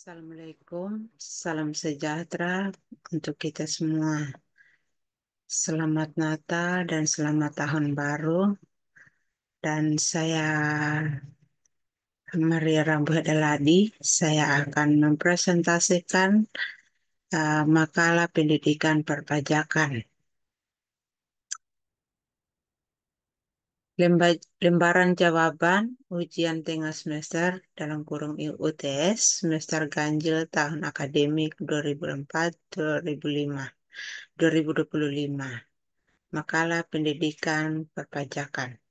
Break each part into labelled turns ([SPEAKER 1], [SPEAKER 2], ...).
[SPEAKER 1] Assalamualaikum, salam sejahtera untuk kita semua. Selamat Natal dan selamat Tahun Baru. Dan saya Maria Rambu Hadaladi. Saya akan mempresentasikan makalah pendidikan perpajakan. Lembaran jawaban ujian tengah semester dalam kurung UTS semester ganjil tahun akademik 2004-2025. Makalah pendidikan perpajakan.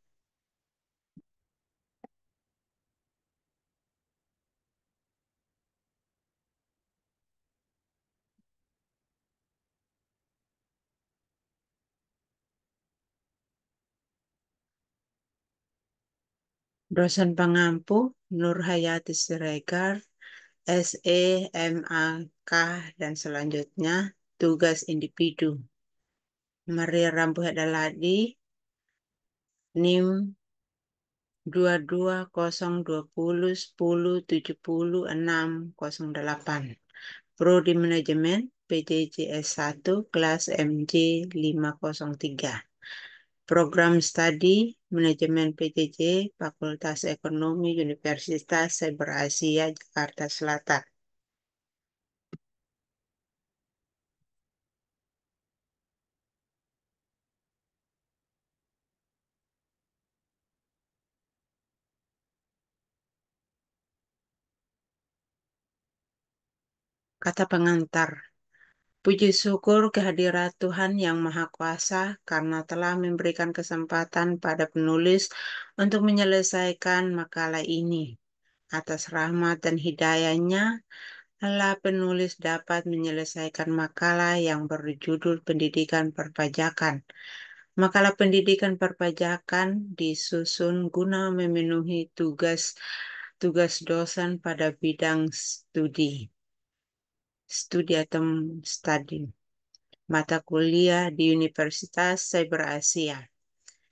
[SPEAKER 1] Dosen pengampu Nur Hayati Siregar, SE, MA, K, dan selanjutnya tugas individu. Maria Rambu Hadaladi, NIM 220201070608. Prodi Manajemen PJJ S1 kelas MJ 503. Program Studi Manajemen PJJ Fakultas Ekonomi Universitas Cyber Asia Jakarta Selatan. Kata pengantar. Puji syukur kehadirat Tuhan Yang Maha Kuasa karena telah memberikan kesempatan pada penulis untuk menyelesaikan makalah ini. Atas rahmat dan hidayahnya, Allah penulis dapat menyelesaikan makalah yang berjudul Pendidikan Perpajakan. Makalah pendidikan perpajakan disusun guna memenuhi tugas dosen pada bidang studi atau study mata kuliah di Universitas Cyber Asia.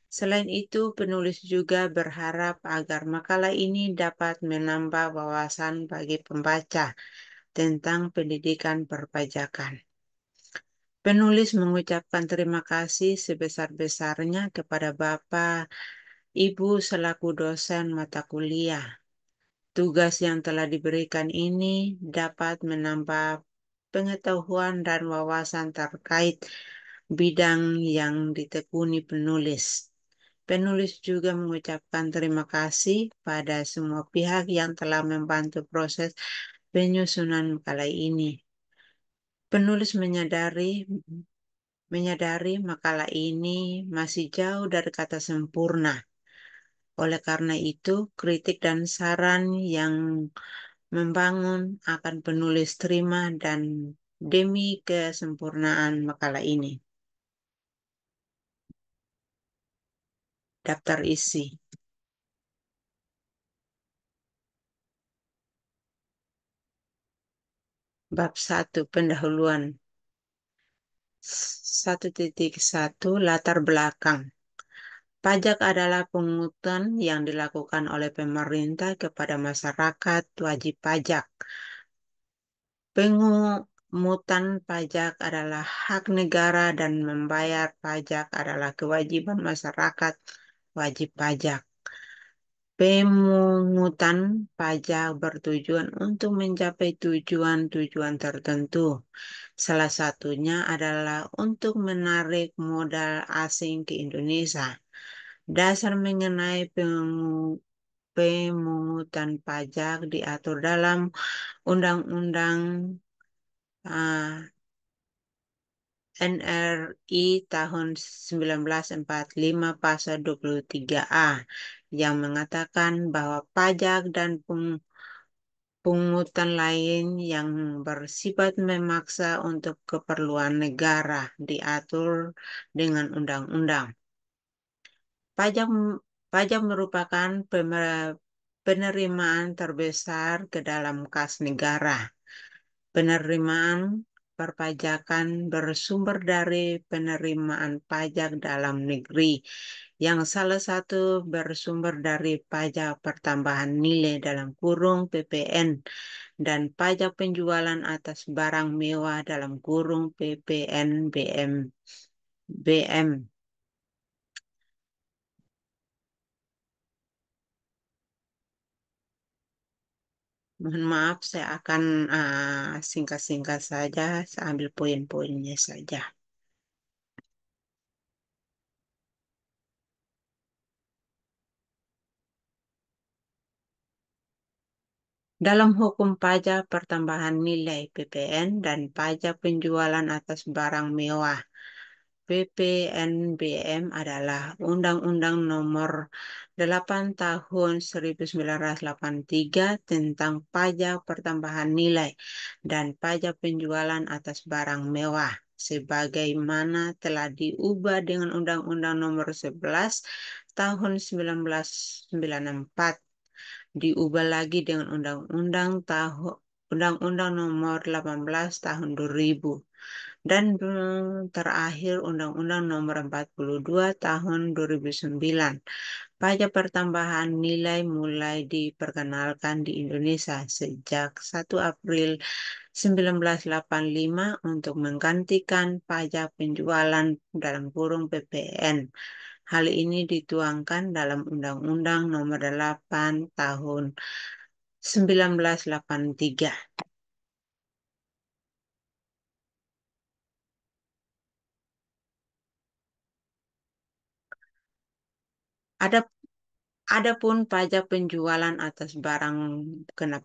[SPEAKER 1] Selain itu, penulis juga berharap agar makalah ini dapat menambah wawasan bagi pembaca tentang pendidikan perpajakan. Penulis mengucapkan terima kasih sebesar-besarnya kepada Bapak, Ibu selaku dosen mata kuliah. Tugas yang telah diberikan ini dapat menambah pengetahuan dan wawasan terkait bidang yang ditekuni penulis. Penulis juga mengucapkan terima kasih pada semua pihak yang telah membantu proses penyusunan makalah ini. Penulis menyadari makalah ini masih jauh dari kata sempurna. Oleh karena itu, kritik dan saran yang membangun akan penulis terima dan demi kesempurnaan makalah ini. Daftar isi. Bab 1 pendahuluan. 1.1 Latar belakang. Pajak adalah pungutan yang dilakukan oleh pemerintah kepada masyarakat wajib pajak. Pengutan pajak adalah hak negara dan membayar pajak adalah kewajiban masyarakat wajib pajak. Pemungutan pajak bertujuan untuk mencapai tujuan-tujuan tertentu. Salah satunya adalah untuk menarik modal asing ke Indonesia. Dasar mengenai pemungutan pajak diatur dalam Undang-Undang NRI tahun 1945 pasal 23A yang mengatakan bahwa pajak dan pungutan lain yang bersifat memaksa untuk keperluan negara diatur dengan undang-undang. Pajak pajak merupakan penerimaan terbesar ke dalam kas negara. Penerimaan perpajakan bersumber dari penerimaan pajak dalam negeri, yang salah satu bersumber dari pajak pertambahan nilai dalam kurung PPN. dan pajak penjualan atas barang mewah dalam kurung PPNBM. BM. Mohon maaf, saya akan singkat-singkat saja, saya ambil poin-poinnya saja. Dalam hukum pajak pertambahan nilai (PPN) dan pajak penjualan atas barang mewah (PPNBM) adalah Undang-Undang Nomor 8 Tahun 1983 tentang pajak pertambahan nilai dan pajak penjualan atas barang mewah, sebagaimana telah diubah dengan Undang-Undang Nomor 11 Tahun 1994, diubah lagi dengan Undang-Undang Nomor 18 Tahun 2000, dan terakhir Undang-Undang Nomor 42 Tahun 2009. Pajak pertambahan nilai mulai diperkenalkan di Indonesia sejak 1 April 1985 untuk menggantikan pajak penjualan dalam kurung PPN. Hal ini dituangkan dalam Undang-Undang Nomor 8 Tahun 1983. Ada Adapun pajak penjualan atas barang kena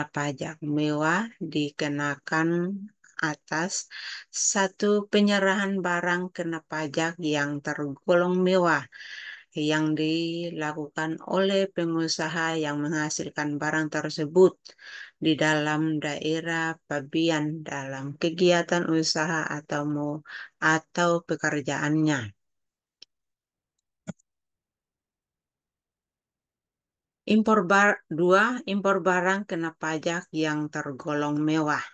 [SPEAKER 1] pajak mewah dikenakan atas satu penyerahan barang kena pajak yang tergolong mewah yang dilakukan oleh pengusaha yang menghasilkan barang tersebut di dalam daerah pabean dalam kegiatan usaha atau pekerjaannya. Impor barang kena pajak yang tergolong mewah.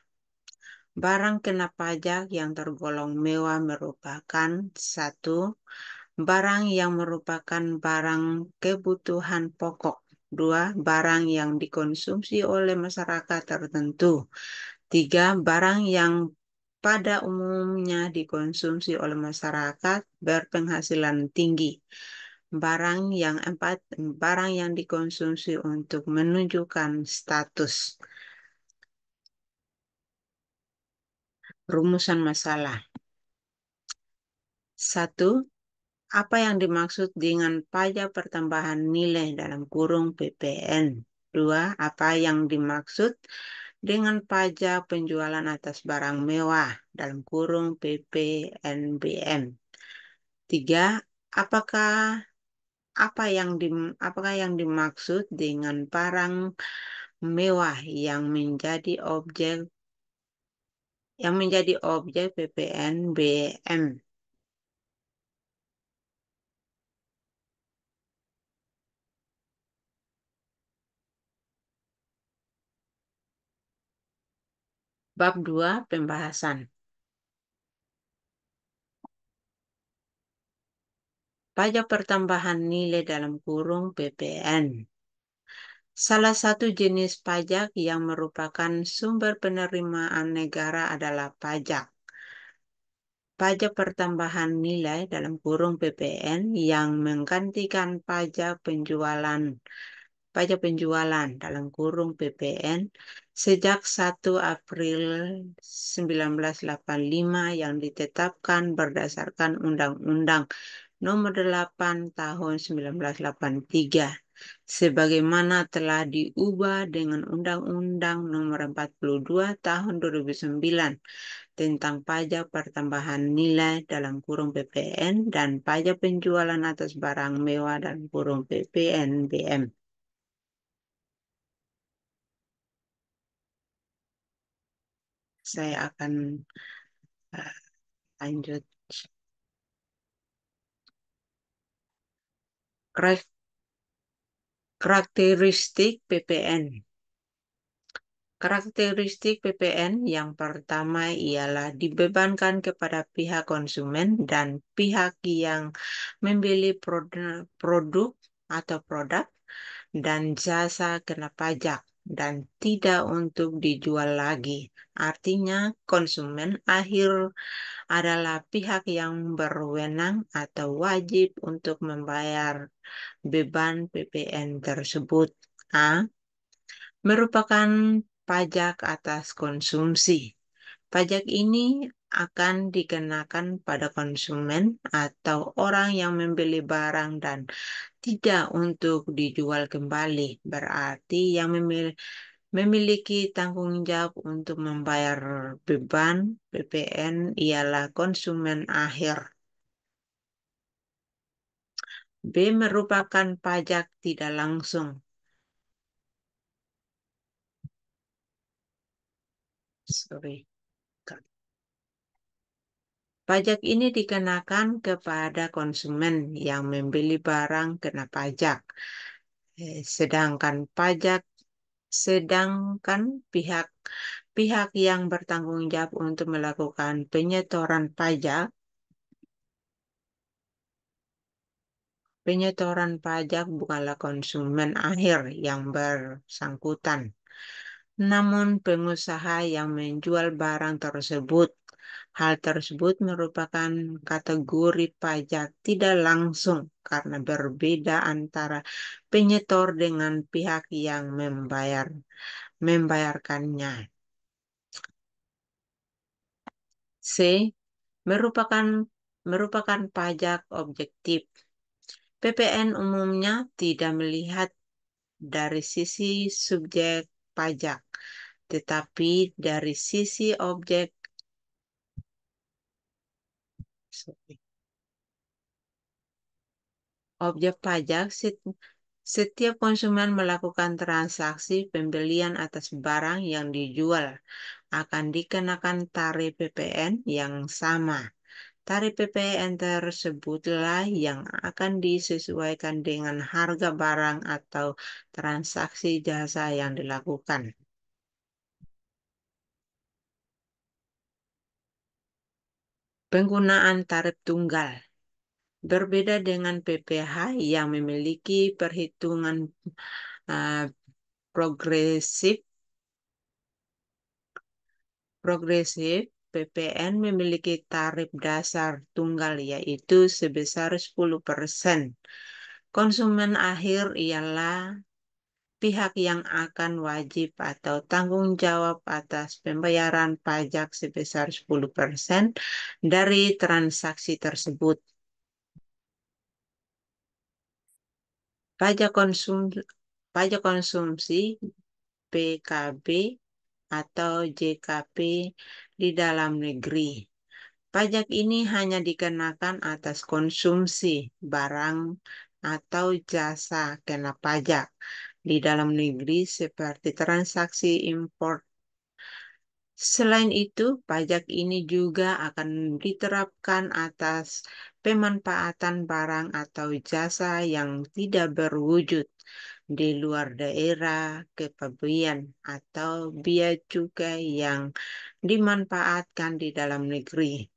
[SPEAKER 1] Barang kena pajak yang tergolong mewah merupakan: satu, barang yang merupakan barang kebutuhan pokok; dua, barang yang dikonsumsi oleh masyarakat tertentu; tiga, barang yang pada umumnya dikonsumsi oleh masyarakat berpenghasilan tinggi; barang yang dikonsumsi untuk menunjukkan status. Rumusan masalah. 1. Apa yang dimaksud dengan pajak pertambahan nilai dalam kurung PPN? 2. Apa yang dimaksud dengan pajak penjualan atas barang mewah dalam kurung PPNBM? 3. Apakah apakah yang dimaksud dengan barang mewah yang menjadi objek PPNBM? Bab 2, pembahasan. Pajak pertambahan nilai dalam kurung PPN. Salah satu jenis pajak yang merupakan sumber penerimaan negara adalah pajak pertambahan nilai dalam kurung PPN yang menggantikan pajak penjualan dalam kurung PPN sejak 1 April 1985 yang ditetapkan berdasarkan Undang-Undang Nomor 8 Tahun 1983, sebagaimana telah diubah dengan Undang-Undang Nomor 42 Tahun 2009 tentang pajak pertambahan nilai dalam kurung PPN dan pajak penjualan atas barang mewah dalam kurung PPNBM. Saya akan uh, lanjut. Karakteristik PPN. Karakteristik PPN yang pertama ialah dibebankan kepada pihak konsumen dan pihak yang membeli produk dan jasa kena pajak. dan tidak untuk dijual lagi. Artinya, konsumen akhir adalah pihak yang berwenang atau wajib untuk membayar beban PPN tersebut. A. Merupakan pajak atas konsumsi. Pajak ini akan dikenakan pada konsumen atau orang yang membeli barang dan tidak untuk dijual kembali. Berarti yang memiliki tanggung jawab untuk membayar beban PPN ialah konsumen akhir. B. Merupakan pajak tidak langsung. Sorry. Pajak ini dikenakan kepada konsumen yang membeli barang kena pajak. Sedangkan pihak yang bertanggung jawab untuk melakukan penyetoran pajak bukanlah konsumen akhir yang bersangkutan, namun pengusaha yang menjual barang tersebut. Hal tersebut merupakan kategori pajak tidak langsung karena berbeda antara penyetor dengan pihak yang membayarkannya. C. Merupakan merupakan pajak objektif. PPN umumnya tidak melihat dari sisi subjek pajak, tetapi dari sisi objek pajak. Setiap konsumen melakukan transaksi pembelian atas barang yang dijual akan dikenakan tarif PPN yang sama. Tarif PPN tersebutlah yang akan disesuaikan dengan harga barang atau transaksi jasa yang dilakukan. Penggunaan tarif tunggal berbeda dengan PPh yang memiliki perhitungan uh, progresif. PPN memiliki tarif dasar tunggal yaitu sebesar 10%. Konsumen akhir ialah pihak yang akan wajib atau tanggung jawab atas pembayaran pajak sebesar 10% dari transaksi tersebut. Pajak konsumsi PKB atau JKP di dalam negeri. Pajak ini hanya dikenakan atas konsumsi barang atau jasa kena pajak di dalam negeri seperti transaksi impor. Selain itu, pajak ini juga akan diterapkan atas pemanfaatan barang atau jasa yang tidak berwujud di luar daerah kepabean atau bea cukai yang dimanfaatkan di dalam negeri.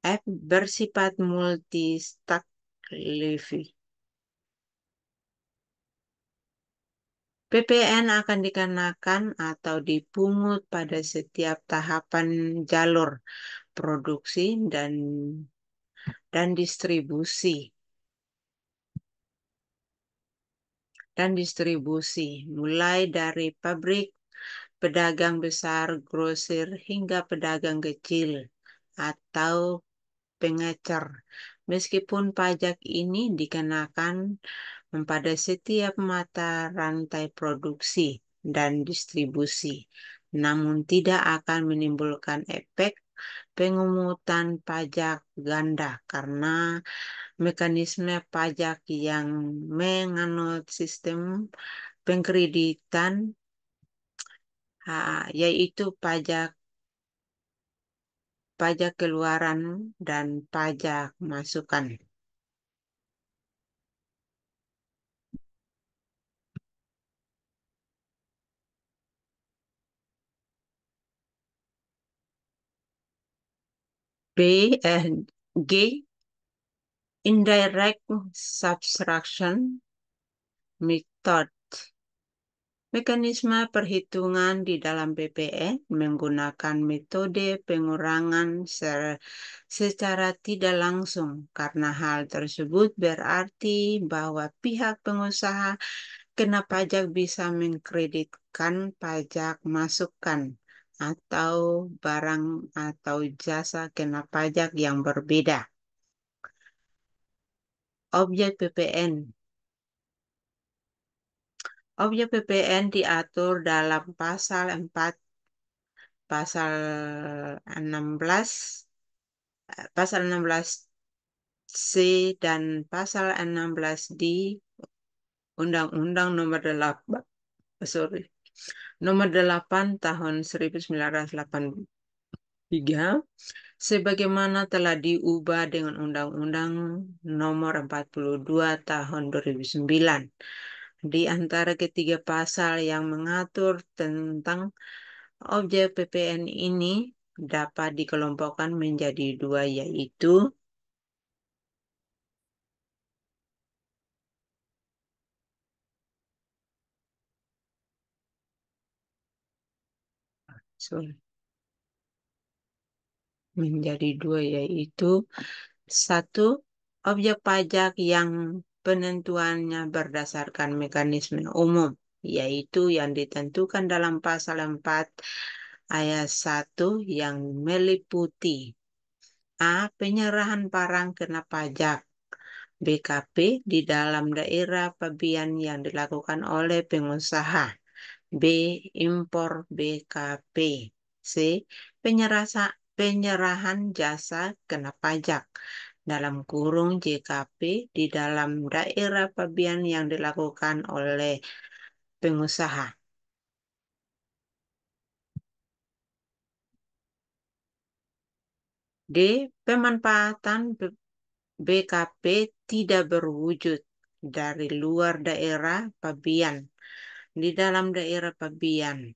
[SPEAKER 1] F. Bersifat multi-stack levy. PPN akan dikenakan atau dipungut pada setiap tahapan jalur produksi dan distribusi, mulai dari pabrik, pedagang besar, grosir, hingga pedagang kecil atau pengecer. Meskipun pajak ini dikenakan pada setiap mata rantai produksi dan distribusi, namun tidak akan menimbulkan efek pengukutan pajak ganda karena mekanisme pajak yang menganut sistem pengkreditan, yaitu pajak keluaran dan pajak masukan. G. Indirect subtraction Method. Mekanisme perhitungan di dalam PPN menggunakan metode pengurangan secara tidak langsung. Karena hal tersebut berarti bahwa pihak pengusaha kena pajak bisa mengkreditkan pajak masukan atau barang atau jasa kena pajak yang berbeda. Objek PPN. Objek PPN diatur dalam pasal 16 pasal 16C dan pasal 16D Undang-Undang Nomor 8 tahun 1983 sebagaimana telah diubah dengan Undang-Undang Nomor 42 tahun 2009. Di antara ketiga pasal yang mengatur tentang objek PPN ini dapat dikelompokkan menjadi dua, yaitu satu, objek pajak yang penentuannya berdasarkan mekanisme umum, yaitu yang ditentukan dalam pasal 4 ayat 1 yang meliputi A. Penyerahan barang kena pajak BKP di dalam daerah pabean yang dilakukan oleh pengusaha. B. Impor BKP. C. Penyerahan jasa kena pajak dalam kurung JKP di dalam daerah pabean yang dilakukan oleh pengusaha. D. Pemanfaatan BKP tidak berwujud dari luar daerah pabean di dalam daerah pabean.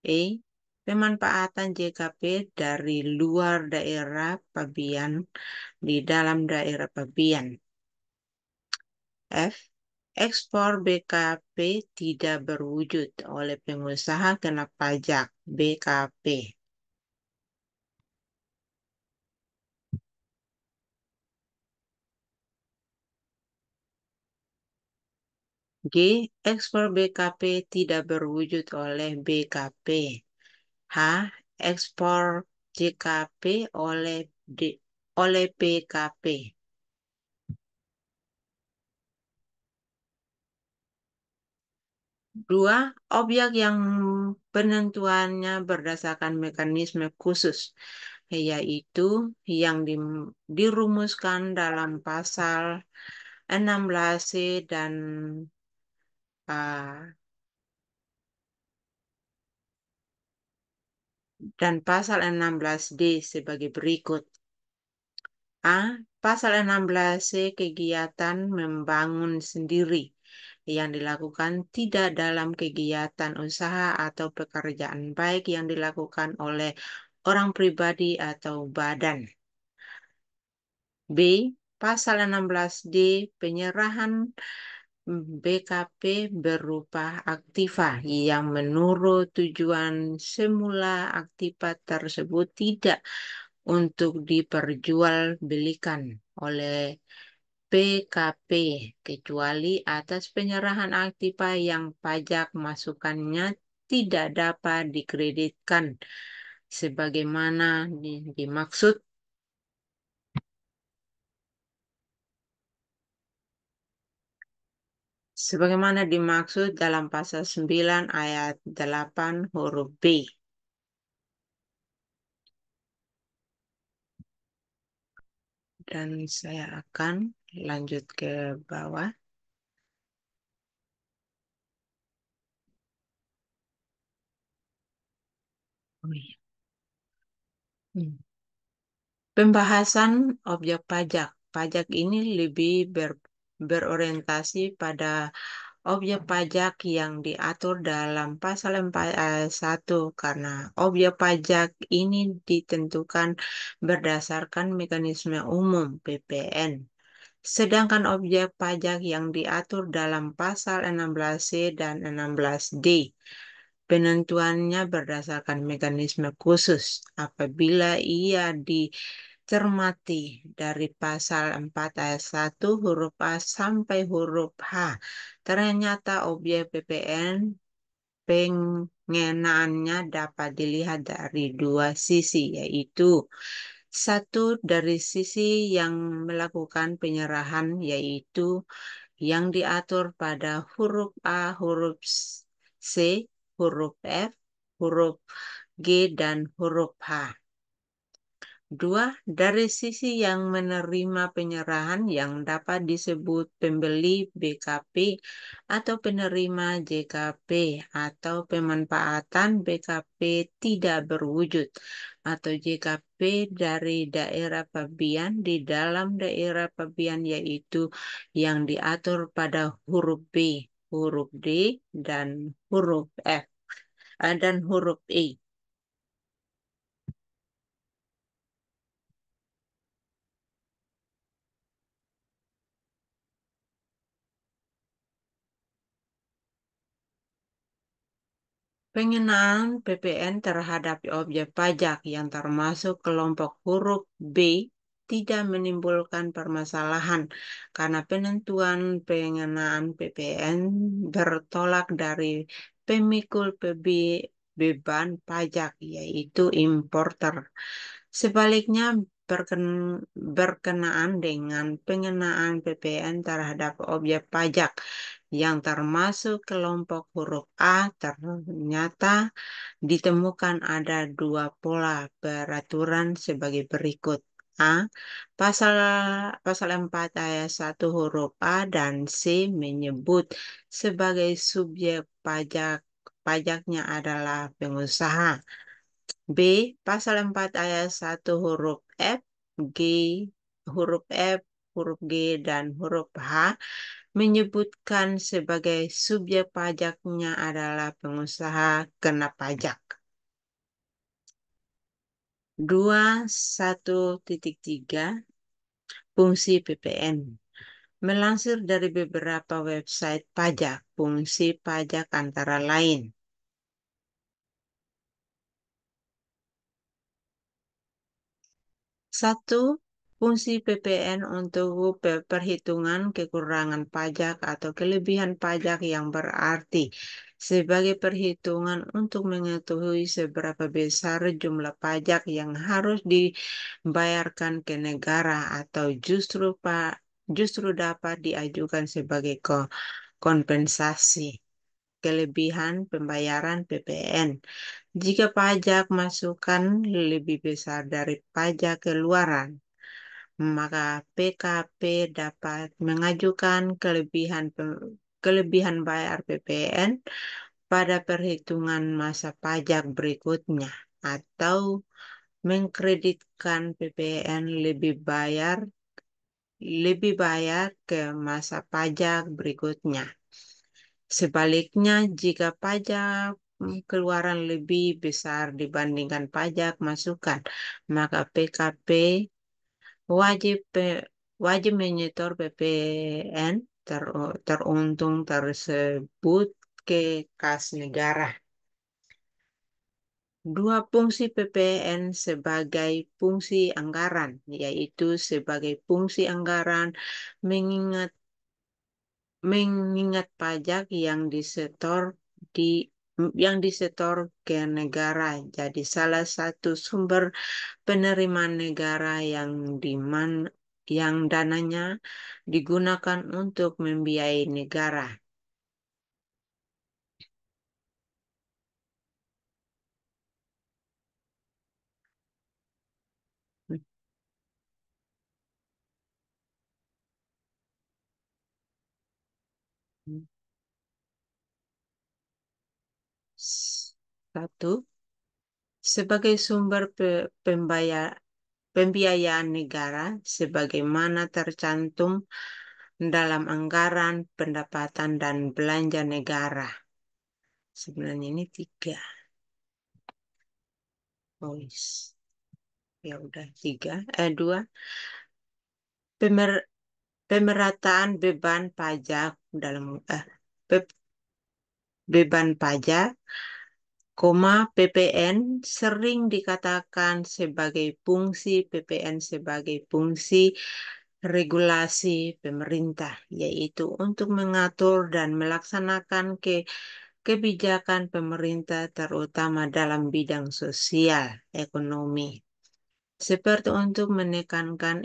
[SPEAKER 1] E. Pemanfaatan JKP dari luar daerah pabean di dalam daerah pabean. F. Ekspor BKP tidak berwujud oleh pengusaha kena pajak BKP. G. Ekspor BKP tidak berwujud oleh BKP. H. Ekspor JKP oleh PKP. 2. Objek yang penentuannya berdasarkan mekanisme khusus, yaitu yang dirumuskan dalam pasal 16C dan pasal 16D sebagai berikut. A. Pasal 16C kegiatan membangun sendiri yang dilakukan tidak dalam kegiatan usaha atau pekerjaan baik yang dilakukan oleh orang pribadi atau badan. B. Pasal 16D penyerahan BKP berupa aktiva yang menurut tujuan semula aktiva tersebut tidak untuk diperjualbelikan oleh PKP kecuali atas penyerahan aktiva yang pajak masukannya tidak dapat dikreditkan sebagaimana dimaksud dalam pasal 9 ayat 8 huruf B. Dan saya akan lanjut ke bawah. Oh iya. Pembahasan objek pajak. Pajak ini lebih berorientasi pada objek pajak yang diatur dalam pasal 4 ayat 1 karena objek pajak ini ditentukan berdasarkan mekanisme umum PPN. Sedangkan objek pajak yang diatur dalam pasal 16C dan 16D, penentuannya berdasarkan mekanisme khusus apabila ia dicermati dari pasal 4 ayat 1 huruf A sampai huruf H. Ternyata objek PPN pengenaannya dapat dilihat dari dua sisi, yaitu satu dari sisi yang melakukan penyerahan, yaitu yang diatur pada huruf A, huruf C, huruf F, huruf G, dan huruf H. Dua, dari sisi yang menerima penyerahan yang dapat disebut pembeli BKP atau penerima JKP atau pemanfaatan BKP tidak berwujud atau JKP dari daerah pabean di dalam daerah pabean, yaitu yang diatur pada huruf B, huruf D, dan huruf F, dan huruf E. Pengenaan PPN terhadap objek pajak yang termasuk kelompok huruf B tidak menimbulkan permasalahan karena penentuan pengenaan PPN bertolak dari pemikul beban pajak, yaitu importer. Sebaliknya, berkenaan dengan pengenaan PPN terhadap objek pajak yang termasuk kelompok huruf A, ternyata ditemukan ada dua pola peraturan sebagai berikut. A. Pasal pasal 4 ayat 1 huruf A dan C menyebut sebagai subjek pajaknya adalah pengusaha. B. Pasal 4 ayat 1 huruf F, G, huruf F, huruf G, dan huruf H menyebutkan sebagai subjek pajaknya adalah pengusaha kena pajak. 21.3 Fungsi PPN. Melansir dari beberapa website pajak, fungsi pajak antara lain. Satu, fungsi PPN untuk perhitungan kekurangan pajak atau kelebihan pajak yang berarti sebagai perhitungan untuk mengetahui seberapa besar jumlah pajak yang harus dibayarkan ke negara atau justru dapat diajukan sebagai kompensasi kelebihan pembayaran PPN. Jika pajak masukan lebih besar dari pajak keluaran, maka PKP dapat mengajukan kelebihan bayar PPN pada perhitungan masa pajak berikutnya atau mengkreditkan PPN lebih bayar ke masa pajak berikutnya. Sebaliknya, jika pajak keluaran lebih besar dibandingkan pajak masukan, maka PKP wajib wajib menyetor PPN teruntung tersebut ke kas negara. Dua fungsi PPN sebagai fungsi anggaran, yaitu sebagai fungsi anggaran mengingat mengingat pajak di yang disetor ke negara jadi salah satu sumber penerimaan negara yang dananya digunakan untuk membiayai negara. Satu, sebagai sumber pembiayaan negara sebagaimana tercantum dalam anggaran pendapatan dan belanja negara. Sebenarnya ini tiga. Oh, ya udah tiga. Dua, Pemerataan dalam eh, be- beban pajak, PPN sering dikatakan sebagai fungsi PPN sebagai fungsi regulasi pemerintah, yaitu untuk mengatur dan melaksanakan kebijakan pemerintah terutama dalam bidang sosial, ekonomi, seperti untuk menekankan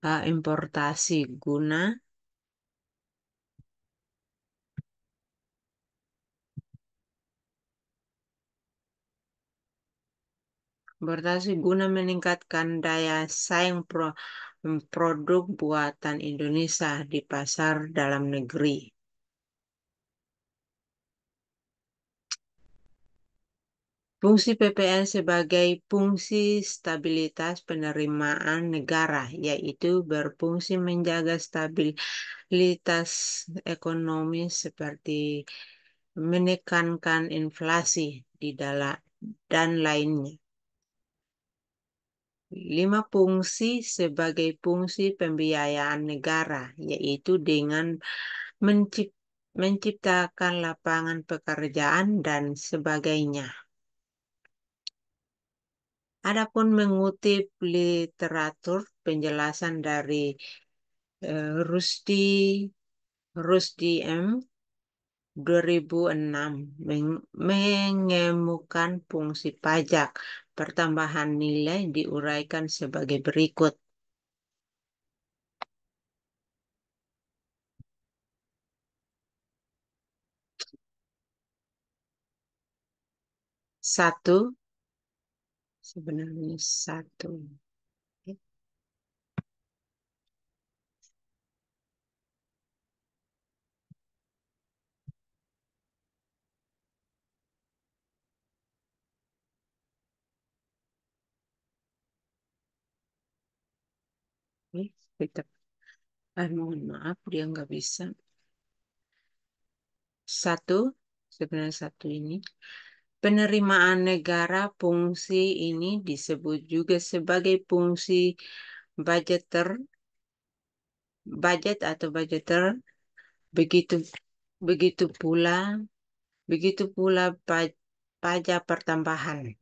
[SPEAKER 1] importasi guna meningkatkan daya saing produk buatan Indonesia di pasar dalam negeri. Fungsi PPN sebagai fungsi stabilitas penerimaan negara, yaitu berfungsi menjaga stabilitas ekonomi seperti menekankan inflasi di dalam dan lainnya. 5 fungsi sebagai fungsi pembiayaan negara, yaitu dengan menciptakan lapangan pekerjaan dan sebagainya. Adapun mengutip literatur penjelasan dari Rusdi M. 2006 mengemukan fungsi pajak pertambahan nilai diuraikan sebagai berikut. Satu, sebenarnya satu. Kita, mohon maaf, dia nggak bisa. Satu, sebenarnya satu ini. Penerimaan negara fungsi ini disebut juga sebagai fungsi budgeter, budget atau budgeter. Begitu begitu pula begitu pula pajak pertambahan.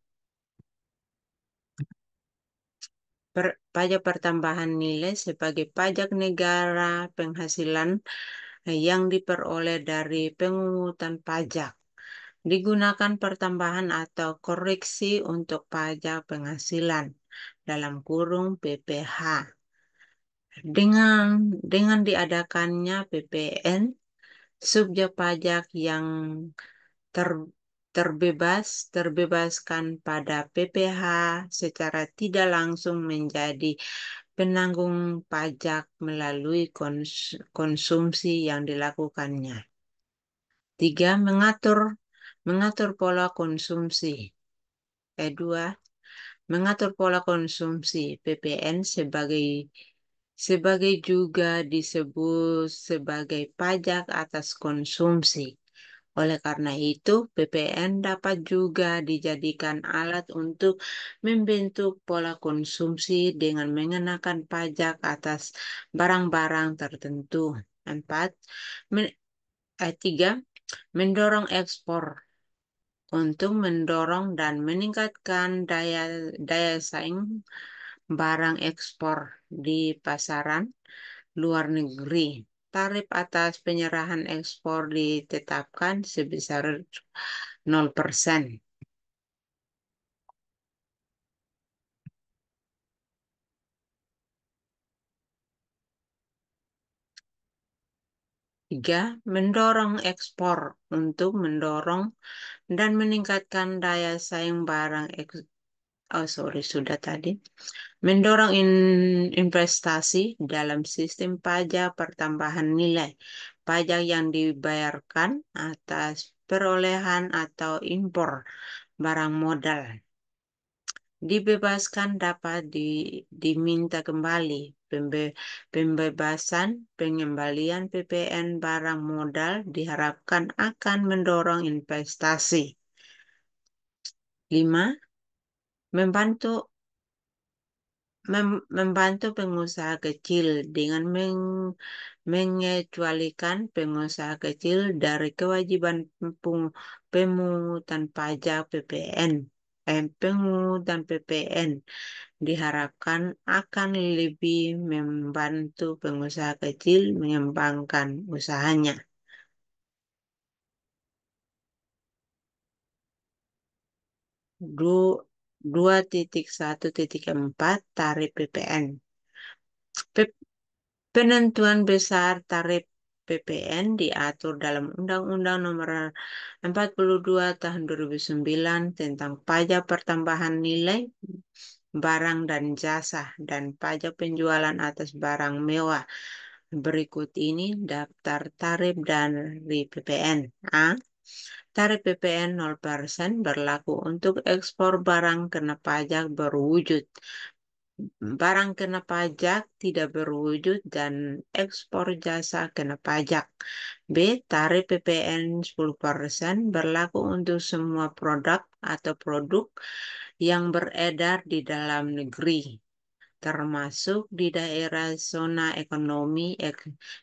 [SPEAKER 1] Pajak pertambahan nilai sebagai pajak negara penghasilan yang diperoleh dari pemungutan pajak. Digunakan pertambahan atau koreksi untuk pajak penghasilan dalam kurung PPh. Dengan diadakannya PPN, subjek pajak yang ter- terbebaskan pada PPh secara tidak langsung menjadi penanggung pajak melalui konsumsi yang dilakukannya. 3. Mengatur pola konsumsi. 2. Mengatur pola konsumsi. PPN sebagai juga disebut sebagai pajak atas konsumsi. Oleh karena itu, PPN dapat juga dijadikan alat untuk membentuk pola konsumsi dengan mengenakan pajak atas barang-barang tertentu. 3. Mendorong ekspor untuk mendorong dan meningkatkan daya saing barang ekspor di pasaran luar negeri. Tarif atas penyerahan ekspor ditetapkan sebesar 0%. 3. Mendorong ekspor untuk mendorong dan meningkatkan daya saing barang sudah tadi. Mendorong investasi dalam sistem pajak pertambahan nilai. Pajak yang dibayarkan atas perolehan atau impor barang modal. Dibebaskan dapat diminta kembali. Pembebasan pengembalian PPN barang modal diharapkan akan mendorong investasi. 5. Membantu membantu pengusaha kecil dengan mengecualikan pengusaha kecil dari kewajiban pemungutan pajak PPN. Pemungutan PPN diharapkan akan lebih membantu pengusaha kecil mengembangkan usahanya. 2.1.4 Tarif PPN. Penentuan besar tarif PPN diatur dalam Undang-Undang Nomor 42 Tahun 2009 tentang pajak pertambahan nilai barang dan jasa dan pajak penjualan atas barang mewah. Berikut ini daftar tarif dari PPN. A. Tarif PPN 0% berlaku untuk ekspor barang kena pajak berwujud. Barang kena pajak tidak berwujud dan ekspor jasa kena pajak. B. Tarif PPN 10% berlaku untuk semua produk atau produk yang beredar di dalam negeri, termasuk di daerah zona ekonomi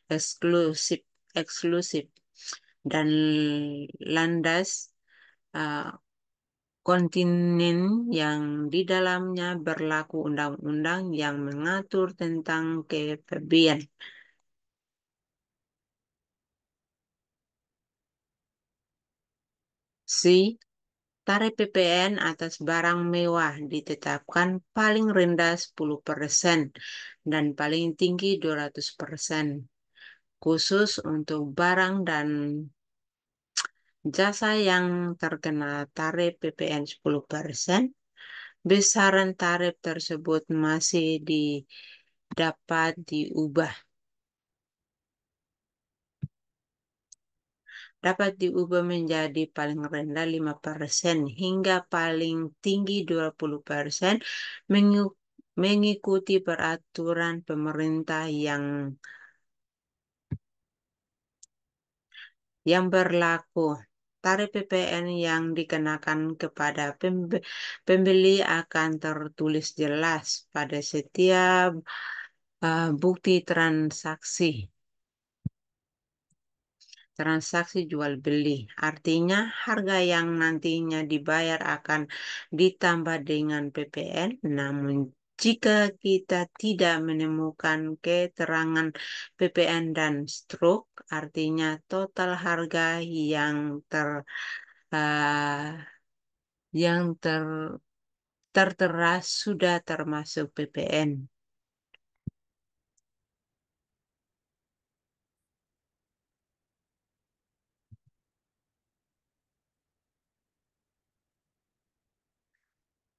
[SPEAKER 1] eksklusif, eksklusif dan landas uh, kontinen yang di dalamnya berlaku undang-undang yang mengatur tentang kepabean. C. Tarif PPN atas barang mewah ditetapkan paling rendah 10% dan paling tinggi 200%. Khusus untuk barang dan jasa yang terkena tarif PPN 10%, besaran tarif tersebut masih dapat diubah menjadi paling rendah 5% hingga paling tinggi 20% mengikuti peraturan pemerintah yang berlaku. Tarif PPN yang dikenakan kepada pembeli akan tertulis jelas pada setiap bukti transaksi jual beli. Artinya harga yang nantinya dibayar akan ditambah dengan PPN, namun jika kita tidak menemukan keterangan PPN dan struk, artinya total harga uh, yang tertera sudah termasuk PPN.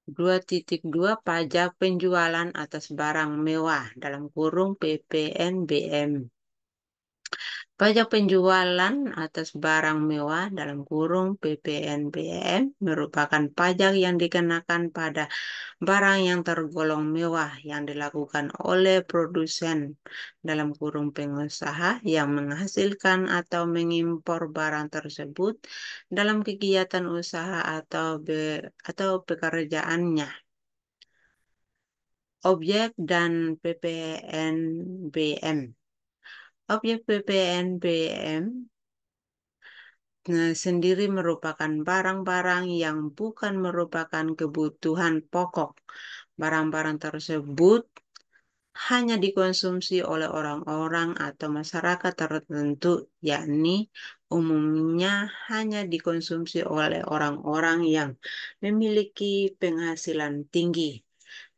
[SPEAKER 1] 2.2 Pajak penjualan atas barang mewah dalam kurung PPNBM. Pajak penjualan atas barang mewah dalam kurung PPNBM merupakan pajak yang dikenakan pada barang yang tergolong mewah yang dilakukan oleh produsen dalam kurung pengusaha yang menghasilkan atau mengimpor barang tersebut dalam kegiatan usaha atau pekerjaannya. Objek dan PPNBM. Objek PPNBM sendiri merupakan barang-barang yang bukan merupakan kebutuhan pokok. Barang-barang tersebut hanya dikonsumsi oleh orang-orang atau masyarakat tertentu, yakni umumnya hanya dikonsumsi oleh orang-orang yang memiliki penghasilan tinggi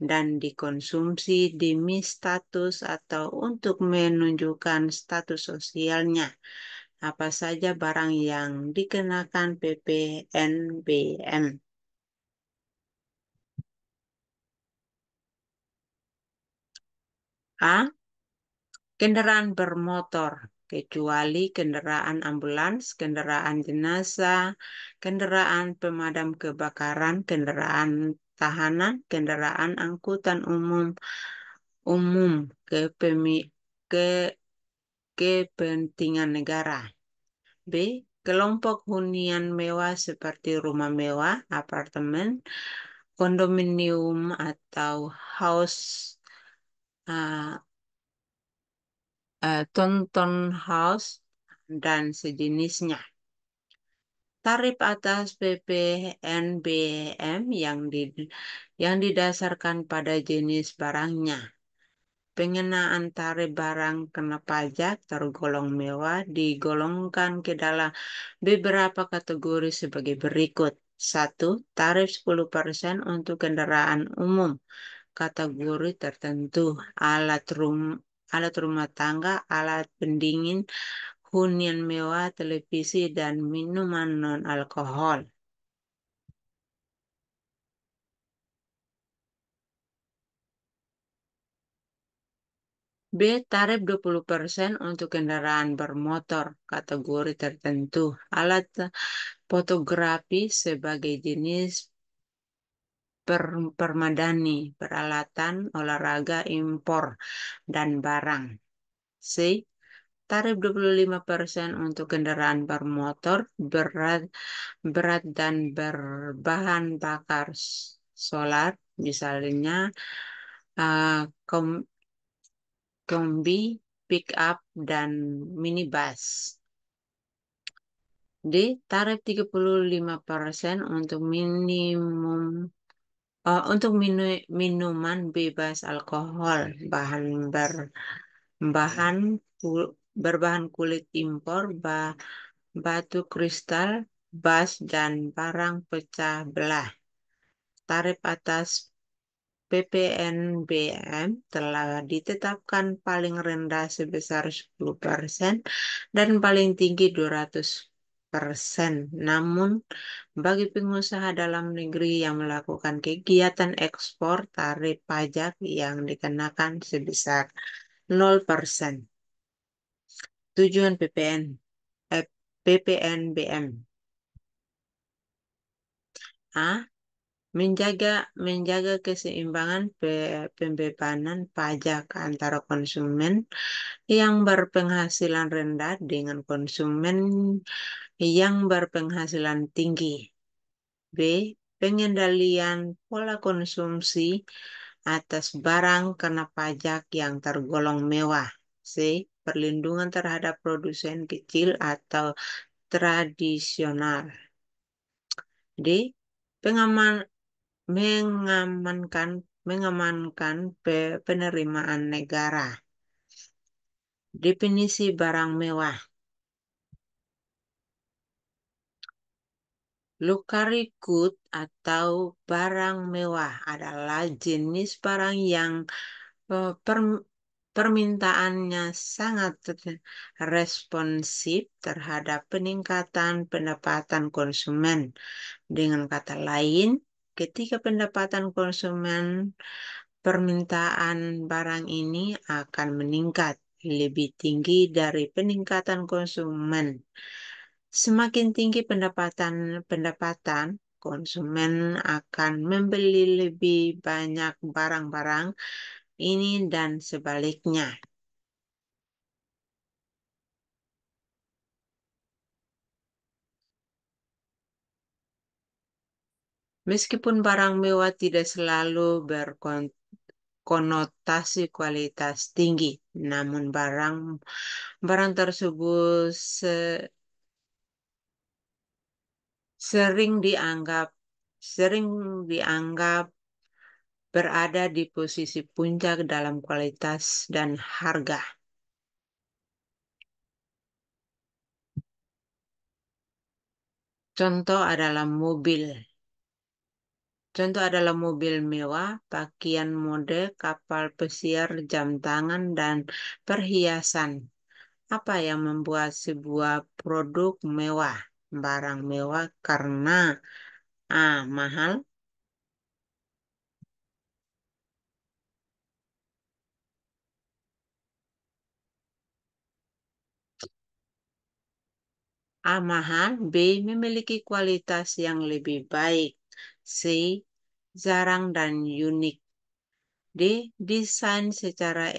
[SPEAKER 1] dan dikonsumsi demi status atau untuk menunjukkan status sosialnya. Apa saja barang yang dikenakan PPNBM? A. Kendaraan bermotor, kecuali kendaraan ambulans, kendaraan jenazah, kendaraan pemadam kebakaran, kendaraan tahanan, kendaraan angkutan umum ke kepentingan negara. B. Kelompok hunian mewah seperti rumah mewah, apartemen, kondominium atau house uh, townhouse dan sejenisnya. Tarif atas PPNBM yang didasarkan pada jenis barangnya. Pengenaan tarif barang kena pajak tergolong mewah digolongkan ke dalam beberapa kategori sebagai berikut. 1. Tarif 10% untuk kendaraan umum. Kategori tertentu. Alat rumah tangga, alat pendingin, hunian mewah, televisi, dan minuman non-alkohol. B. Tarif 20% untuk kendaraan bermotor, kategori tertentu. Alat fotografi sebagai jenis permadani, peralatan olahraga impor, dan barang. C. Tarif 25% untuk kendaraan bermotor, berat dan berbahan bakar solar, misalnya uh, kombi, pick up, dan minibus. D. Tarif 35% untuk minuman bebas alkohol, bahan berbahan kulit impor, batu kristal, bas, dan barang pecah belah. Tarif atas PPNBM telah ditetapkan paling rendah sebesar 10% dan paling tinggi 200%. Namun, bagi pengusaha dalam negeri yang melakukan kegiatan ekspor, tarif pajak yang dikenakan sebesar 0%. Tujuan PPNBM. A. Menjaga keseimbangan pembebanan pajak antara konsumen yang berpenghasilan rendah dengan konsumen yang berpenghasilan tinggi. B. Pengendalian pola konsumsi atas barang kena pajak yang tergolong mewah. C. Perlindungan terhadap produsen kecil atau tradisional. D. Mengamankan penerimaan negara. Definisi barang mewah. Luxury good atau barang mewah adalah jenis barang yang permintaannya sangat responsif terhadap peningkatan pendapatan konsumen. Dengan kata lain, ketika pendapatan konsumen, permintaan barang ini akan meningkat lebih tinggi dari peningkatan konsumen. Semakin tinggi pendapatan, konsumen akan membeli lebih banyak barang-barang ini dan sebaliknya. Meskipun barang mewah tidak selalu berkonotasi kualitas tinggi, namun barang tersebut sering dianggap berada di posisi puncak dalam kualitas dan harga. Contoh adalah mobil mewah, pakaian mode, kapal pesiar, jam tangan, dan perhiasan. Apa yang membuat sebuah produk mewah? Barang mewah karena A. Mahal. Mahal. B. Memiliki kualitas yang lebih baik. C. Jarang dan unik. D. Desain secara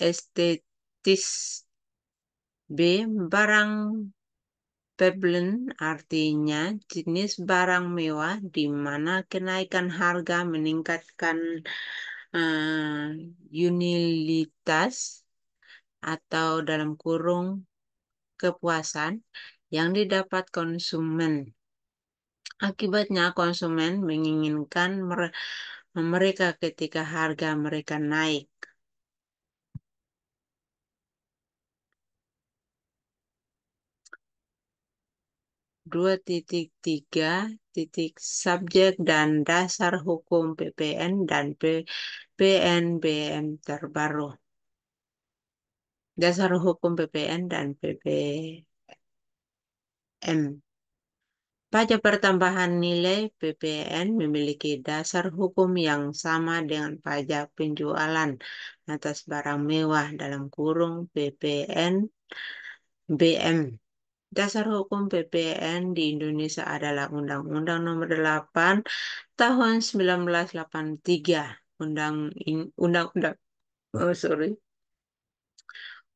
[SPEAKER 1] estetis. B. Barang Peblen artinya jenis barang mewah di mana kenaikan harga meningkatkan unilitas atau dalam kurung kepuasan yang didapat konsumen. Akibatnya konsumen menginginkan mereka ketika harga mereka naik. 2.3 subjek dan dasar hukum PPN dan PNBM terbaru. Dasar hukum PPN dan PPM. Pajak pertambahan nilai PPN memiliki dasar hukum yang sama dengan pajak penjualan atas barang mewah dalam kurung PPN BM. Dasar hukum PPN di Indonesia adalah Undang-Undang Nomor 8 Tahun 1983. Undang-undang oh sorry.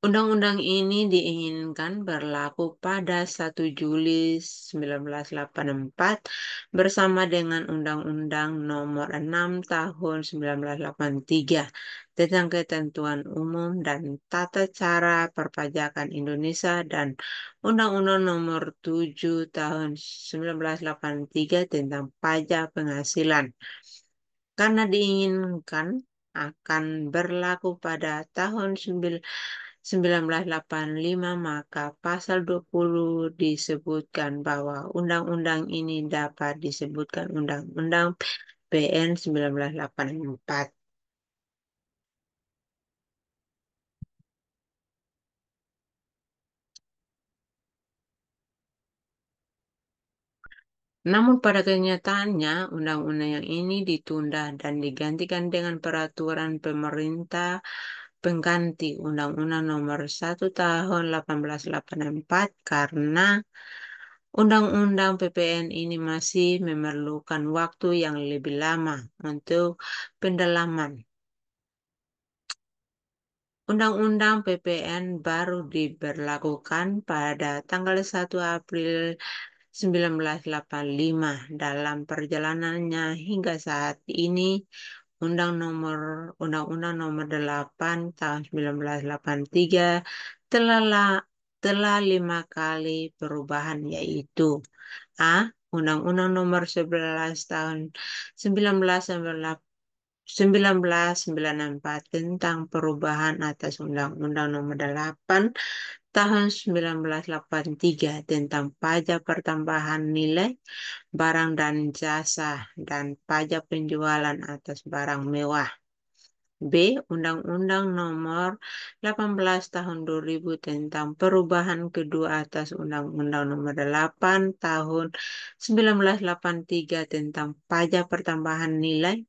[SPEAKER 1] Undang-undang ini diinginkan berlaku pada 1 Juli 1984 bersama dengan Undang-Undang Nomor 6 Tahun 1983 tentang ketentuan umum dan tata cara perpajakan Indonesia dan Undang-Undang Nomor 7 Tahun 1983 tentang pajak penghasilan. Karena diinginkan akan berlaku pada tahun 1985, maka pasal 20 disebutkan bahwa undang-undang ini dapat disebutkan Undang-Undang PN 1984. Namun pada kenyataannya, undang-undang yang ini ditunda dan digantikan dengan peraturan pemerintah pengganti Undang-Undang Nomor 1 Tahun 1884 karena Undang-Undang PPN ini masih memerlukan waktu yang lebih lama untuk pendalaman. Undang-Undang PPN baru diberlakukan pada tanggal 1 April 1985. Dalam perjalanannya hingga saat ini, Undang-Undang Nomor 8 Tahun 1983 telah 5 kali perubahan, yaitu A. Undang-Undang Nomor 11 Tahun 1994 tentang perubahan atas Undang-Undang Nomor 8 Tahun 1983 tentang pajak pertambahan nilai barang dan jasa dan pajak penjualan atas barang mewah. B. Undang-Undang Nomor 18 Tahun 2000 tentang perubahan kedua atas Undang-Undang Nomor 8 Tahun 1983 tentang pajak pertambahan nilai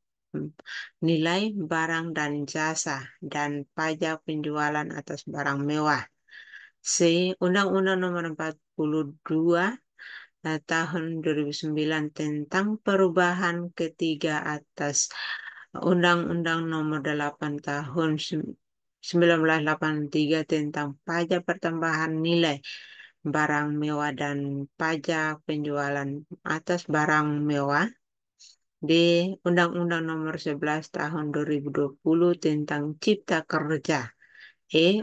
[SPEAKER 1] barang dan jasa dan pajak penjualan atas barang mewah. C. Undang-Undang Nomor 42 Tahun 2009 tentang perubahan ketiga atas Undang-Undang Nomor 8 Tahun 1983 tentang pajak pertambahan nilai barang mewah dan pajak penjualan atas barang mewah. D. Undang-Undang Nomor 11 Tahun 2020 tentang Cipta Kerja.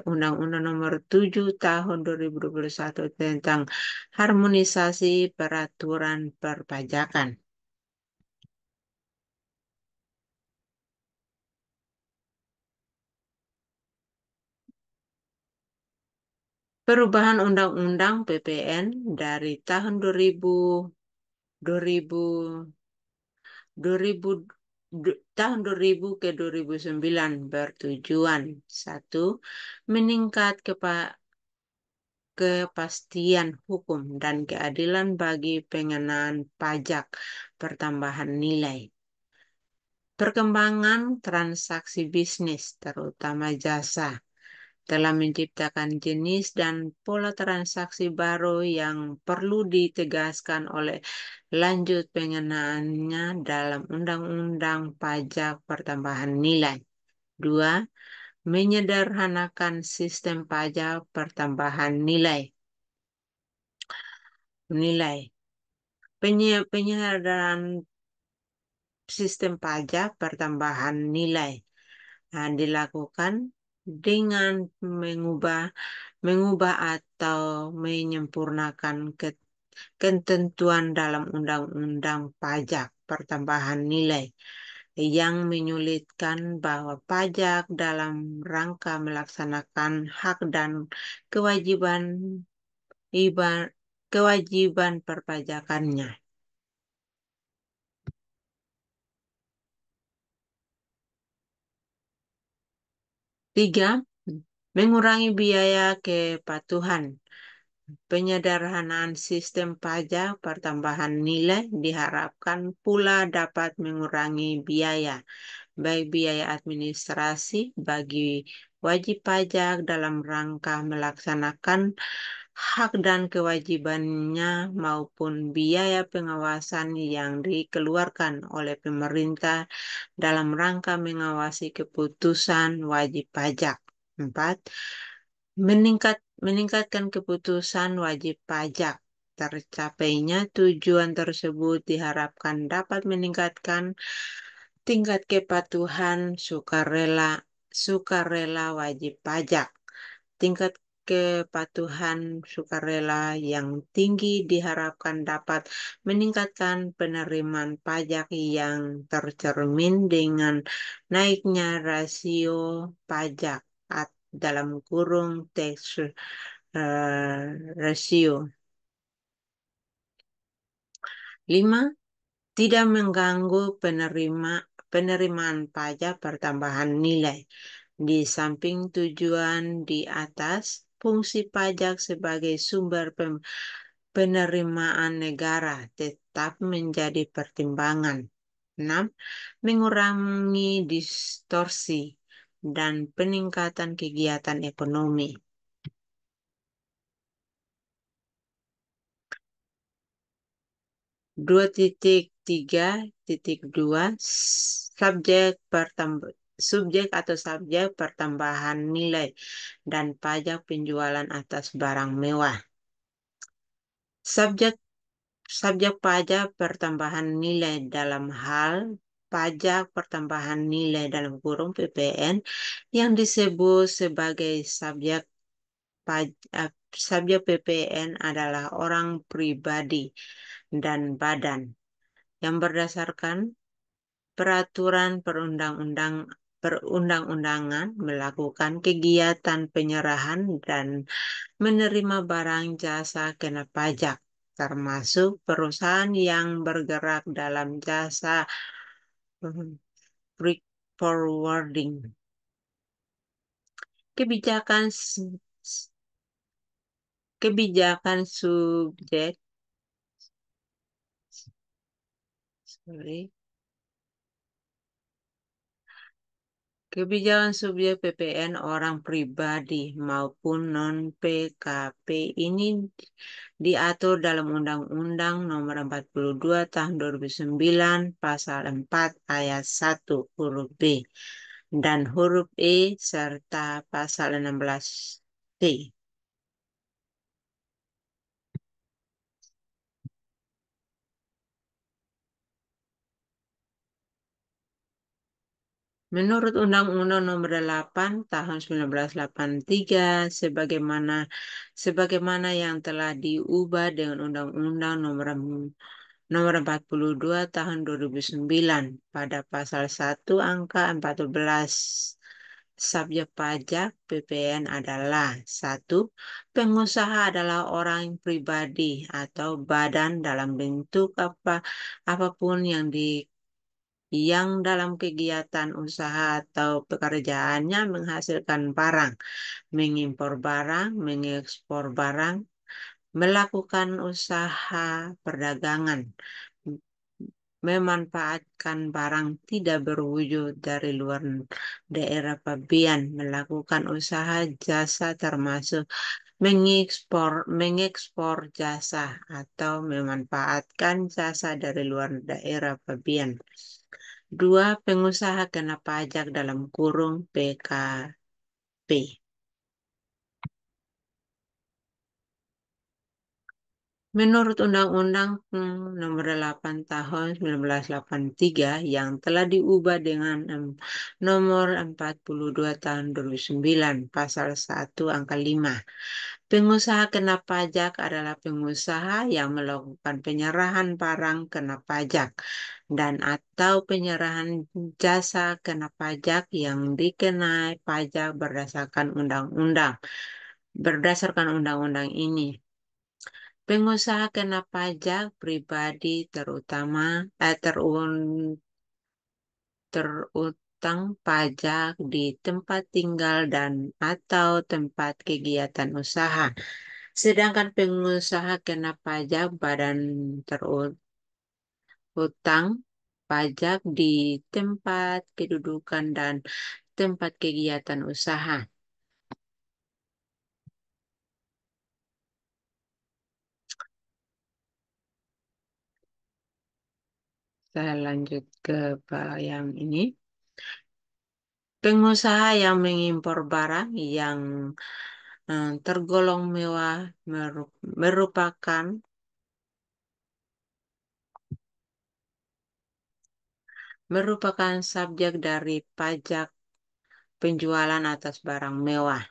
[SPEAKER 1] Undang-Undang Nomor 7 Tahun 2021 tentang harmonisasi peraturan perpajakan. Perubahan Undang-Undang PPN dari tahun 2000, 2000 tahun 2000 ke 2009 bertujuan: 1. Meningkat kepastian hukum dan keadilan bagi pengenaan pajak pertambahan nilai. Perkembangan transaksi bisnis, terutama jasa, telah menciptakan jenis dan pola transaksi baru yang perlu ditegaskan oleh lanjut pengenaannya dalam Undang-Undang Pajak Pertambahan Nilai. 2. Menyederhanakan sistem pajak pertambahan nilai. nilai. Penyederhanaan sistem pajak pertambahan nilai dilakukan dengan mengubah mengubah atau menyempurnakan ketentuan dalam Undang-Undang Pajak Pertambahan Nilai yang menyulitkan bahwa pajak dalam rangka melaksanakan hak dan kewajiban kewajiban perpajakannya. 3. Mengurangi biaya kepatuhan. Penyederhanaan sistem pajak pertambahan nilai diharapkan pula dapat mengurangi biaya, baik biaya administrasi bagi wajib pajak dalam rangka melaksanakan hak dan kewajibannya maupun biaya pengawasan yang dikeluarkan oleh pemerintah dalam rangka mengawasi keputusan wajib pajak. 4. Meningkatkan keputusan wajib pajak. Tercapainya tujuan tersebut diharapkan dapat meningkatkan tingkat kepatuhan sukarela wajib pajak. Tingkat kepatuhan sukarela yang tinggi diharapkan dapat meningkatkan penerimaan pajak yang tercermin dengan naiknya rasio pajak dalam kurung tax ratio. 5. Tidak mengganggu penerimaan pajak pertambahan nilai. Di samping tujuan di atas, fungsi pajak sebagai sumber penerimaan negara tetap menjadi pertimbangan. 6. Mengurangi distorsi dan peningkatan kegiatan ekonomi. 2.3.2 subjek atau subjek pertambahan nilai dan pajak penjualan atas barang mewah. Subjek pajak pertambahan nilai dalam hal pajak pertambahan nilai dalam kurung PPN yang disebut sebagai subjek PPN adalah orang pribadi dan badan yang berdasarkan peraturan perundang-undangan melakukan kegiatan penyerahan dan menerima barang jasa kena pajak, termasuk perusahaan yang bergerak dalam jasa freight forwarding. Kebijakan subjek sorry Kebijakan subjek PPN orang pribadi maupun non-PKP ini diatur dalam Undang-Undang Nomor 42 Tahun 2009 Pasal 4 Ayat 1 huruf B dan huruf E serta Pasal 16 T. Menurut Undang-Undang Nomor 8 Tahun 1983 sebagaimana yang telah diubah dengan Undang-Undang Nomor 42 Tahun 2009 pada Pasal 1 Angka 14. Subjek pajak PPN adalah 1. Pengusaha adalah orang pribadi atau badan dalam bentuk apapun yang dalam kegiatan usaha atau pekerjaannya menghasilkan barang, mengimpor barang, mengekspor barang, melakukan usaha perdagangan, memanfaatkan barang tidak berwujud dari luar daerah pabean, melakukan usaha jasa termasuk mengekspor jasa atau memanfaatkan jasa dari luar daerah pabean. 2. Pengusaha kena pajak dalam kurung PKP. Menurut Undang-Undang Nomor 8 Tahun 1983 yang telah diubah dengan Nomor 42 Tahun 2009, Pasal 1 Angka 5, pengusaha kena pajak adalah pengusaha yang melakukan penyerahan barang kena pajak dan atau penyerahan jasa kena pajak yang dikenai pajak berdasarkan undang-undang ini. Pengusaha kena pajak pribadi terutang pajak di tempat tinggal dan atau tempat kegiatan usaha. Sedangkan pengusaha kena pajak badan terutang pajak di tempat kedudukan dan tempat kegiatan usaha. Saya lanjut ke yang ini. Pengusaha yang mengimpor barang yang tergolong mewah merupakan merupakan subjek dari pajak penjualan atas barang mewah.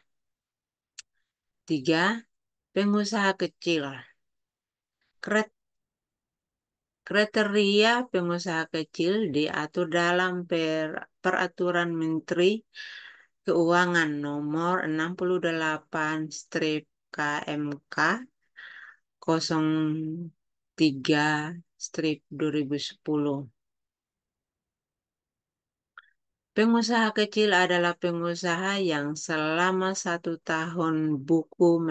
[SPEAKER 1] 3. Pengusaha kecil. Kriteria pengusaha kecil diatur dalam Peraturan Menteri Keuangan Nomor 68/KMK 03/2010. Pengusaha kecil adalah pengusaha yang selama 1 tahun buku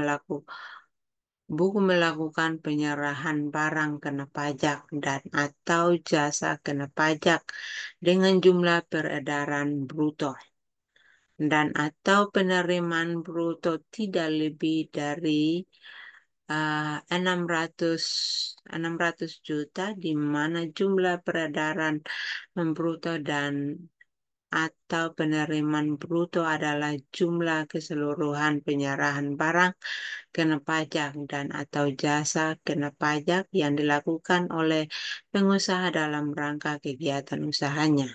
[SPEAKER 1] melakukan penyerahan barang kena pajak dan atau jasa kena pajak dengan jumlah peredaran bruto dan atau penerimaan bruto tidak lebih dari 600 juta, di mana jumlah peredaran bruto dan atau penerimaan bruto adalah jumlah keseluruhan penyerahan barang kena pajak dan atau jasa kena pajak yang dilakukan oleh pengusaha dalam rangka kegiatan usahanya.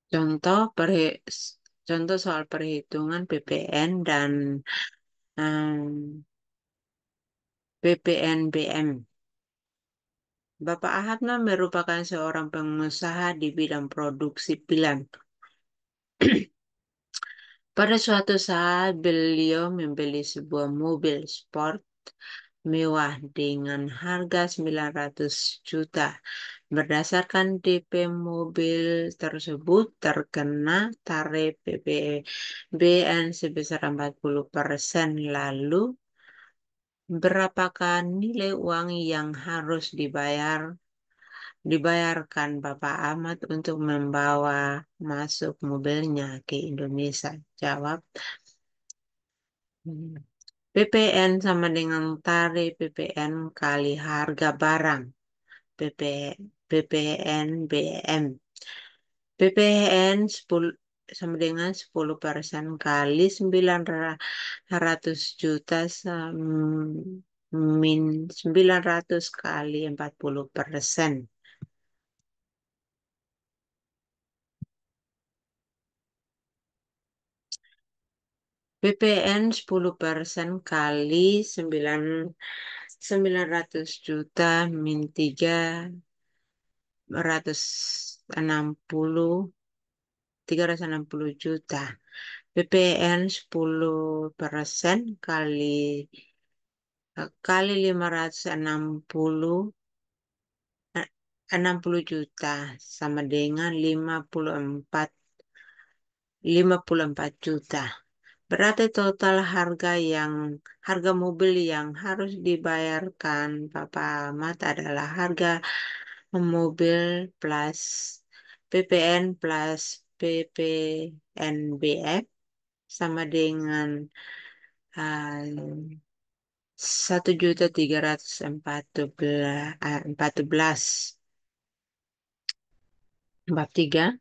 [SPEAKER 1] Contoh contoh soal perhitungan PPN dan em, PPNBM. Bapak Ahatma merupakan seorang pengusaha di bidang produksi film. Pada suatu saat beliau membeli sebuah mobil sport mewah dengan harga 900 juta. Berdasarkan DP mobil tersebut terkena tarif PPBN sebesar 40%. Lalu, berapakah nilai uang yang harus dibayarkan Bapak Ahmad untuk membawa masuk mobilnya ke Indonesia? Jawab, PPN sama dengan tarif PPN kali harga barang. PP, PPNBM. PPN 10 sama dengan 10% kali 900 juta min 900 kali 40%. PPN 10% kali 900 juta min 360 juta. PPN 10% kali 560 juta sama dengan 54 juta. Berarti total harga mobil yang harus dibayarkan Bapak Ahmad adalah harga mobil plus PPN plus PPNBM sama dengan 1.314. Bab 3.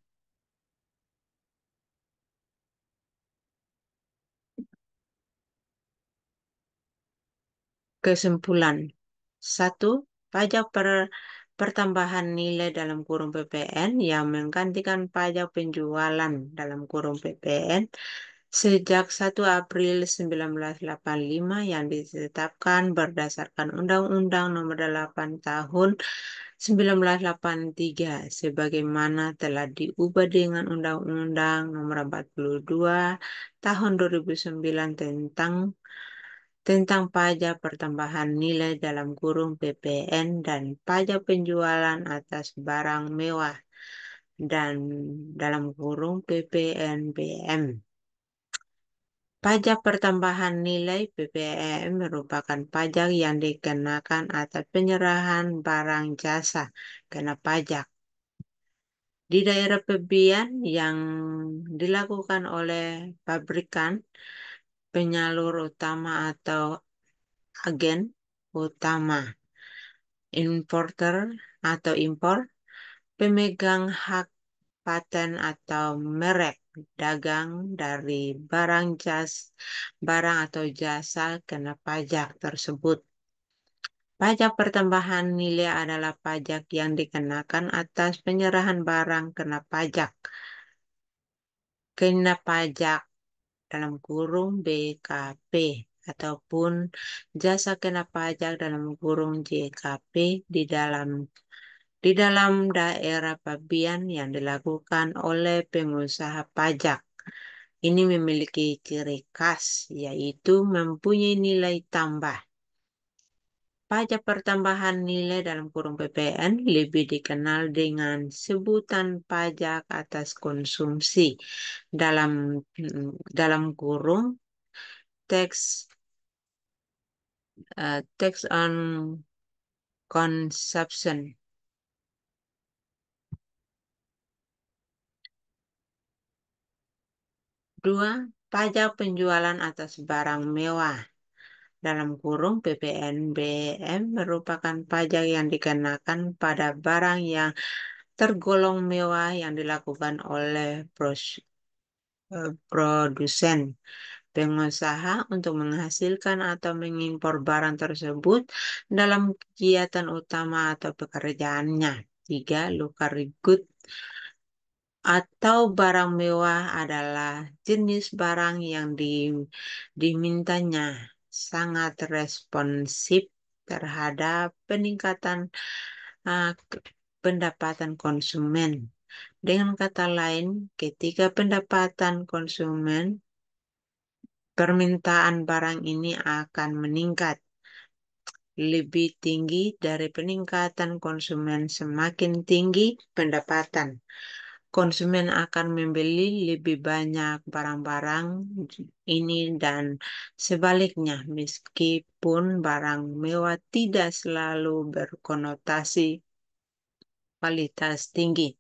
[SPEAKER 1] Kesimpulan. Satu, pajak pertambahan nilai dalam kurung PPN yang menggantikan pajak penjualan dalam kurung PPN sejak 1 April 1985 yang ditetapkan berdasarkan Undang-Undang Nomor 8 Tahun 1983 sebagaimana telah diubah dengan Undang-Undang Nomor 42 Tahun 2009 tentang pajak pertambahan nilai dalam kurung PPN dan pajak penjualan atas barang mewah dan dalam kurung PPNBM. Pajak pertambahan nilai (PPN) merupakan pajak yang dikenakan atas penyerahan barang jasa kena pajak di daerah PPN yang dilakukan oleh pabrikan, penyalur utama atau agen utama, importer atau impor, pemegang hak paten atau merek dagang dari barang atau jasa kena pajak tersebut. Pajak pertambahan nilai adalah pajak yang dikenakan atas penyerahan barang kena pajak dalam kurung BKP ataupun jasa kena pajak dalam kurung JKP di dalam daerah pabean yang dilakukan oleh pengusaha pajak. Ini memiliki ciri khas, yaitu mempunyai nilai tambah. Pajak pertambahan nilai dalam kurung PPN lebih dikenal dengan sebutan pajak atas konsumsi dalam dalam kurung tax tax on consumption. Dua, pajak penjualan atas barang mewah dalam kurung PPNBM merupakan pajak yang dikenakan pada barang yang tergolong mewah yang dilakukan oleh produsen, pengusaha untuk menghasilkan atau mengimpor barang tersebut dalam kegiatan utama atau pekerjaannya. Tiga, luxury good atau barang mewah adalah jenis barang yang dimintanya sangat responsif terhadap peningkatan uh, pendapatan konsumen. Dengan kata lain, ketika pendapatan konsumen, permintaan barang ini akan meningkat lebih tinggi dari peningkatan konsumen. Semakin tinggi pendapatan, konsumen akan membeli lebih banyak barang-barang ini dan sebaliknya, meskipun barang mewah tidak selalu berkonotasi kualitas tinggi,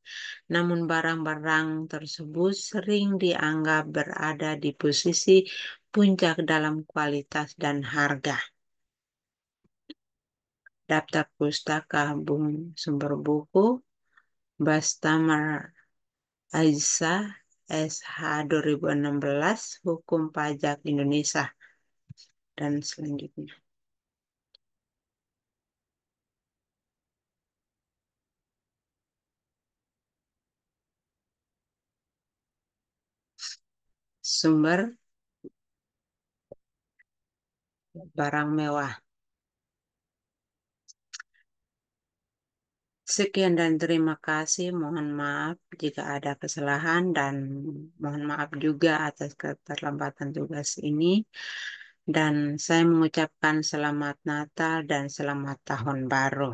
[SPEAKER 1] namun barang-barang tersebut sering dianggap berada di posisi puncak dalam kualitas dan harga. Daftar Pustaka Sumber Buku Bastamar Aisyah SH 2016 Hukum Pajak Indonesia dan selanjutnya. Sumber barang mewah. Sekian dan terima kasih. Mohon maaf jika ada kesalahan dan mohon maaf juga atas keterlambatan tugas ini. Dan saya mengucapkan selamat Natal dan selamat Tahun Baru.